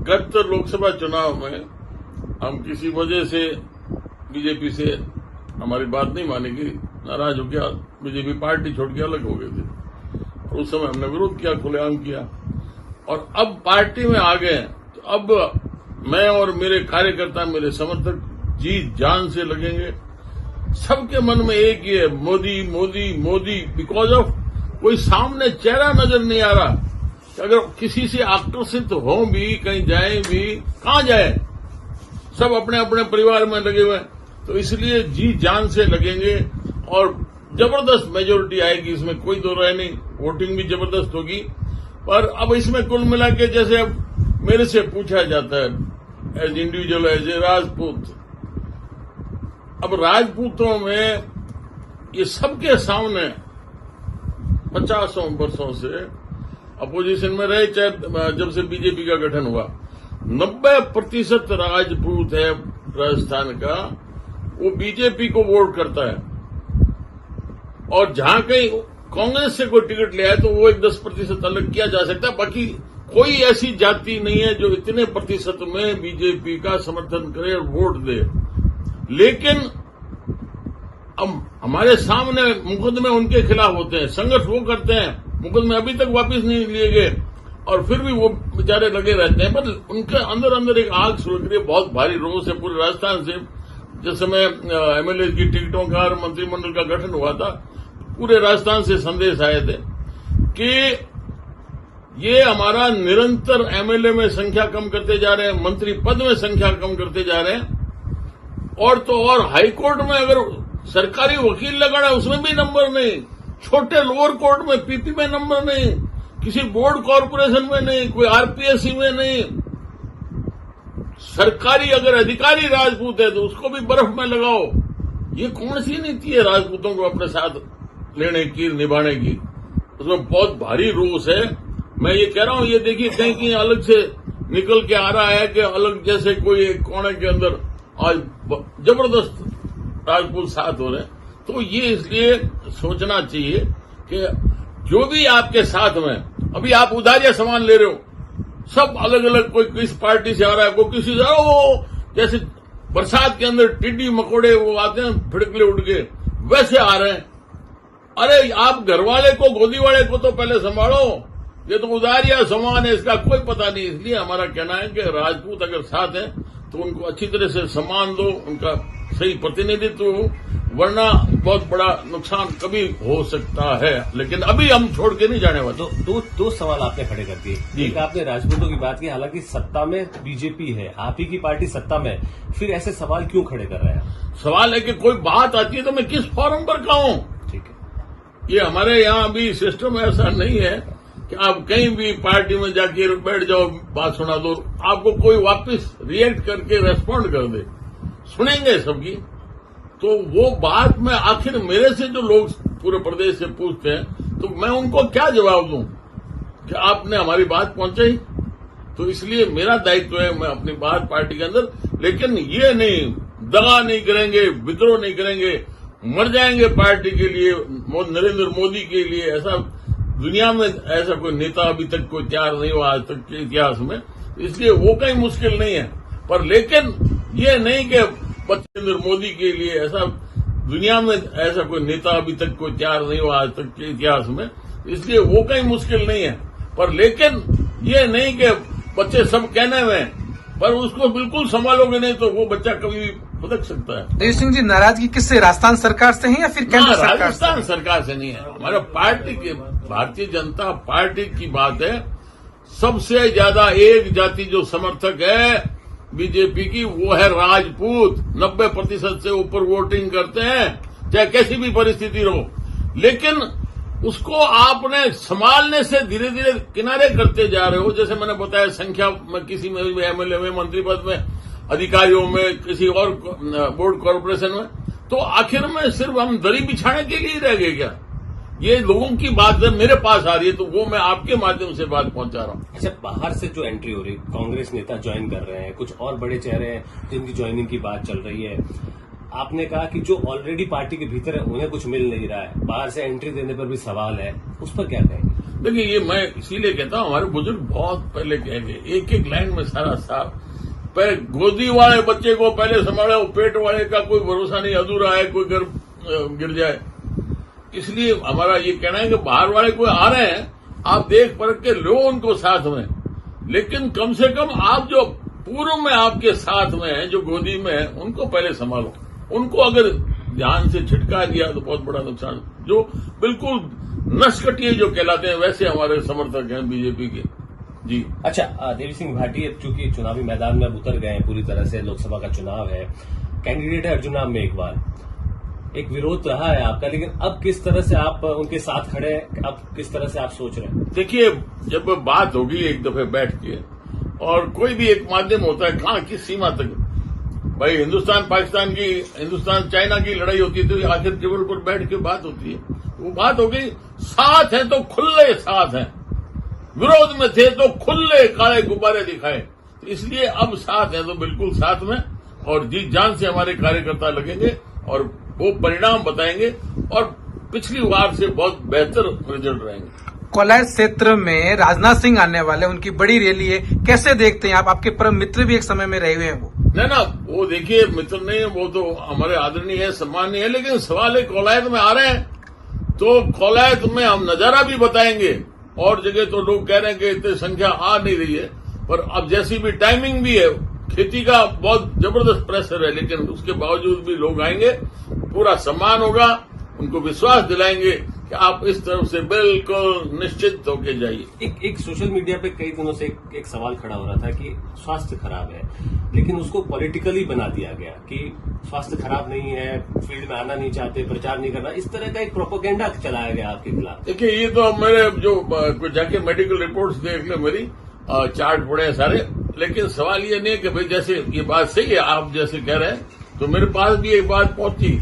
गत लोकसभा चुनाव में हम किसी वजह से बीजेपी से हमारी बात नहीं मानेगी, नाराज हो गया, बीजेपी पार्टी छोड़ के अलग हो गए थे और उस समय हमने विरोध किया, खुलेआम किया। और अब पार्टी में आ गए तो अब मैं और मेरे कार्यकर्ता, मेरे समर्थक जी जान से लगेंगे। सबके मन में एक ही है, मोदी मोदी मोदी, बिकॉज ऑफ कोई सामने चेहरा नजर नहीं आ रहा। अगर किसी से आकर्षित हो भी, कहीं जाए भी, कहां जाए, सब अपने अपने परिवार में लगे हुए हैं। तो इसलिए जी जान से लगेंगे और जबरदस्त मेजोरिटी आएगी, इसमें कोई दो राय नहीं। वोटिंग भी जबरदस्त होगी। पर अब इसमें कुल मिला के जैसे अब मेरे से पूछा जाता है as individual, as a Rajput, अब राजपूतों में ये सबके सामने 50 वर्षों से अपोजिशन में रहे, चाहे जब से बीजेपी का गठन हुआ, 90% राजपूत है राजस्थान का, वो बीजेपी को वोट करता है। और जहां कहीं कांग्रेस से कोई टिकट ले आए तो वो एक 10% अलग किया जा सकता है। बाकी कोई ऐसी जाति नहीं है जो इतने प्रतिशत में बीजेपी का समर्थन करे और वोट दे। लेकिन अब हमारे सामने मुकदमे उनके खिलाफ होते हैं, संघर्ष वो करते हैं, मुकदमे अभी तक वापस नहीं लिए गए और फिर भी वो बेचारे लगे रहते हैं। पर उनके अंदर अंदर एक आग सुलग रही है, बहुत भारी रोष है पूरे राजस्थान से। जिस समय एमएलए की टिकटों का और मंत्रिमंडल का गठन हुआ था, पूरे राजस्थान से संदेश आए थे कि ये हमारा निरंतर एमएलए में संख्या कम करते जा रहे हैं, मंत्री पद में संख्या कम करते जा रहे हैं। और तो और हाईकोर्ट में अगर सरकारी वकील लगाना है उसमें भी नंबर नहीं, छोटे लोअर कोर्ट में पीपी में नंबर नहीं, किसी बोर्ड कॉर्पोरेशन में नहीं, कोई आरपीएससी में नहीं। सरकारी अगर अधिकारी राजपूत है तो उसको भी बर्फ में लगाओ। ये कौन सी नीति है राजपूतों को अपने साथ लेने की, निभाने की? उसमें बहुत भारी रोष है। मैं ये कह रहा हूं, ये देखिए कहीं कहीं अलग से निकल के आ रहा है कि अलग जैसे कोई एक कोने के अंदर आज जबरदस्त राजपूत साथ हो रहे हैं। तो ये इसलिए सोचना चाहिए कि जो भी आपके साथ में, अभी आप उधारिया सामान ले रहे हो, सब अलग अलग, कोई किस पार्टी से आ रहा है, कोई किसी से, वो जैसे बरसात के अंदर टिड्डी मकोड़े वो आते हैं फिड़कले उड़ के, वैसे आ रहे हैं। अरे आप घर वाले को, गोदी वाले को तो पहले संभालो, ये तो उधारिया सामान है, इसका कोई पता नहीं। इसलिए हमारा कहना है कि राजपूत अगर साथ है तो उनको अच्छी तरह से सम्मान दो, उनका सही प्रतिनिधित्व हो, वरना बहुत बड़ा नुकसान कभी हो सकता है। लेकिन अभी हम छोड़ के नहीं जाने वाले। दो सवाल आपने खड़े कर दिए। एक आपने राजपूतों की बात की, हालांकि सत्ता में बीजेपी है, आप ही की पार्टी सत्ता में, फिर ऐसे सवाल क्यों खड़े कर रहे हैं? सवाल है कि कोई बात आती है तो मैं किस फॉरम पर कहूं? ठीक है, ये हमारे यहाँ अभी सिस्टम ऐसा नहीं है कि आप कहीं भी पार्टी में जाके बैठ जाओ, बात सुना दो, आपको कोई वापस रिएक्ट करके रेस्पॉन्ड कर दे। सुनेंगे सबकी, तो वो बात में आखिर मेरे से जो लोग पूरे प्रदेश से पूछते हैं तो मैं उनको क्या जवाब दूं कि आपने हमारी बात पहुंचाई? तो इसलिए मेरा दायित्व है, मैं अपनी बात पार्टी के अंदर, लेकिन ये नहीं, दगा नहीं करेंगे, विद्रोह नहीं करेंगे, मर जाएंगे पार्टी के लिए, नरेंद्र मोदी के लिए। ऐसा दुनिया में ऐसा कोई नेता अभी तक कोई तैयार नहीं हुआ आज तक के इतिहास में, इसलिए वो कहीं मुश्किल नहीं है। पर लेकिन ये नहीं कि नरेंद्र मोदी के लिए, ऐसा दुनिया में ऐसा कोई नेता अभी तक कोई तैयार नहीं हुआ आज तक के इतिहास में, इसलिए वो कहीं मुश्किल नहीं है। पर लेकिन ये नहीं कि बच्चे सब कहने में, पर उसको बिल्कुल संभालोगे नहीं तो वो बच्चा कभी भी भटक सकता है। देव सिंह जी, नाराजगी किससे, राजस्थान सरकार से है या फिर केंद्र सरकार से? राजस्थान सरकार से नहीं है, हमारा पार्टी की, भारतीय जनता पार्टी की बात है। सबसे ज्यादा एक जाति जो समर्थक है बीजेपी की, वो है राजपूत। 90% से ऊपर वोटिंग करते हैं, चाहे कैसी भी परिस्थिति रहो। लेकिन उसको आपने संभालने से धीरे धीरे किनारे करते जा रहे हो। जैसे मैंने बताया, संख्या में किसी में भी, एमएलए में, मंत्री पद में, अधिकारियों में, किसी और बोर्ड कॉर्पोरेशन में, तो आखिर में सिर्फ हम दरी बिछाने के लिए रह गए क्या? ये लोगों की बात जब मेरे पास आ रही है तो वो मैं आपके माध्यम से बात पहुंचा रहा हूँ। अच्छा, बाहर से जो एंट्री हो रही, कांग्रेस नेता ज्वाइन कर रहे हैं, कुछ और बड़े चेहरे हैं जिनकी ज्वाइनिंग की बात चल रही है। आपने कहा कि जो ऑलरेडी पार्टी के भीतर है उन्हें कुछ मिल नहीं रहा है, बाहर से एंट्री देने पर भी सवाल है, उस पर क्या कहेंगे? देखिए ये मैं इसीलिए कहता हूँ, हमारे बुजुर्ग बहुत पहले कह गए, एक एक लाइन में सारा साफ। पहले गोदी वाले बच्चे को पहले संभाले, वो पेट वाले का कोई भरोसा नहीं, अधूरा है, कोई घर गिर जाए। इसलिए हमारा ये कहना है कि बाहर वाले कोई आ रहे हैं, आप देख परख के लो उनको साथ में, लेकिन कम से कम आप जो पूर्व में आपके साथ में है, जो गोदी में है, उनको पहले संभालो। उनको अगर ध्यान से छिटका दिया तो बहुत बड़ा नुकसान। जो बिल्कुल नसकटिए जो कहलाते हैं, वैसे हमारे समर्थक हैं बीजेपी के। जी अच्छा, देवी सिंह भाटी अब चूंकि चुनावी मैदान में अब उतर गए हैं पूरी तरह से, लोकसभा का चुनाव है, कैंडिडेट है अर्जुन नाम मेघवाल, एक विरोध रहा है आपका, लेकिन अब किस तरह से आप उनके साथ खड़े हैं, अब किस तरह से आप सोच रहे हैं? देखिए, जब बात होगी एक दफे बैठ के, और कोई भी एक माध्यम होता है, कहाँ किस सीमा तक भाई हिंदुस्तान पाकिस्तान की, हिंदुस्तान चाइना की लड़ाई होती है तो आखिर टेबल पर बैठ के बात होती है। वो बात हो गई, साथ है तो खुले साथ हैं, विरोध में थे तो खुले काले गुब्बारे दिखाए। तो इसलिए अब साथ है तो बिल्कुल साथ में, और जी जान से हमारे कार्यकर्ता लगेंगे और वो परिणाम बताएंगे, और पिछली बार से बहुत बेहतर रिजल्ट रहेंगे। कोलायत क्षेत्र में राजनाथ सिंह आने वाले, उनकी बड़ी रैली है, कैसे देखते हैं आप? आपके परम मित्र भी एक समय में रहे हुए हैं वो। ना वो देखिए मित्र नहीं है, वो तो हमारे आदरणीय है, सम्मानीय है, लेकिन सवाल है कोलायत में आ रहे हैं तो कोलायत में हम नजारा भी बताएंगे। और जगह तो लोग कह रहे हैं कि इतनी संख्या आ नहीं रही है, पर अब जैसी भी टाइमिंग भी है, खेती का बहुत जबरदस्त प्रेशर है, लेकिन उसके बावजूद भी लोग आएंगे, पूरा सम्मान होगा, उनको विश्वास दिलाएंगे कि आप इस तरफ से बिल्कुल निश्चित होके जाइए। एक सोशल मीडिया पे कई दिनों से एक सवाल खड़ा हो रहा था कि स्वास्थ्य खराब है, लेकिन उसको पॉलिटिकली बना दिया गया कि स्वास्थ्य खराब नहीं है, फील्ड में आना नहीं चाहते, प्रचार नहीं करना, इस तरह का एक प्रोपोगेंडा चलाया गया आपके खिलाफ। देखिए, ये तो मेरे जो जाके मेडिकल रिपोर्ट्स देख ले, मेरी चार्ट पड़े हैं सारे, लेकिन सवाल ये नहीं है कि भाई जैसे ये बात सही है आप जैसे कह रहे हैं, तो मेरे पास भी एक बात पहुंची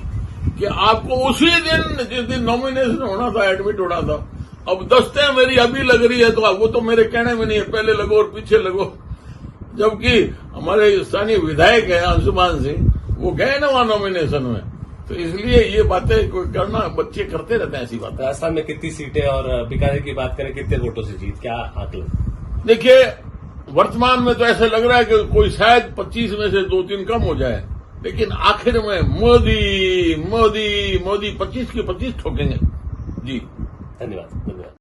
कि आपको उसी दिन जिस दिन नॉमिनेशन होना था, एडमिट होना था, अब दस्तें मेरी अभी लग रही है, तो वो तो मेरे कहने में नहीं है, पहले लगो और पीछे लगो। जबकि हमारे स्थानीय विधायक है अंशुमान सिंह, वो गए ना वहां नॉमिनेशन में, तो इसलिए ये बातें करना बच्चे करते रहते हैं ऐसी बातें। राजस्थान में कितनी सीटें, और बीकानेर की बात करें कितने वोटों से जीत, क्या आकलन? देखिए, वर्तमान में तो ऐसा लग रहा है कि कोई शायद 25 में से 2-3 कम हो जाए, लेकिन आखिर में मोदी मोदी मोदी 25 की 25 ठोकेंगे। जी धन्यवाद।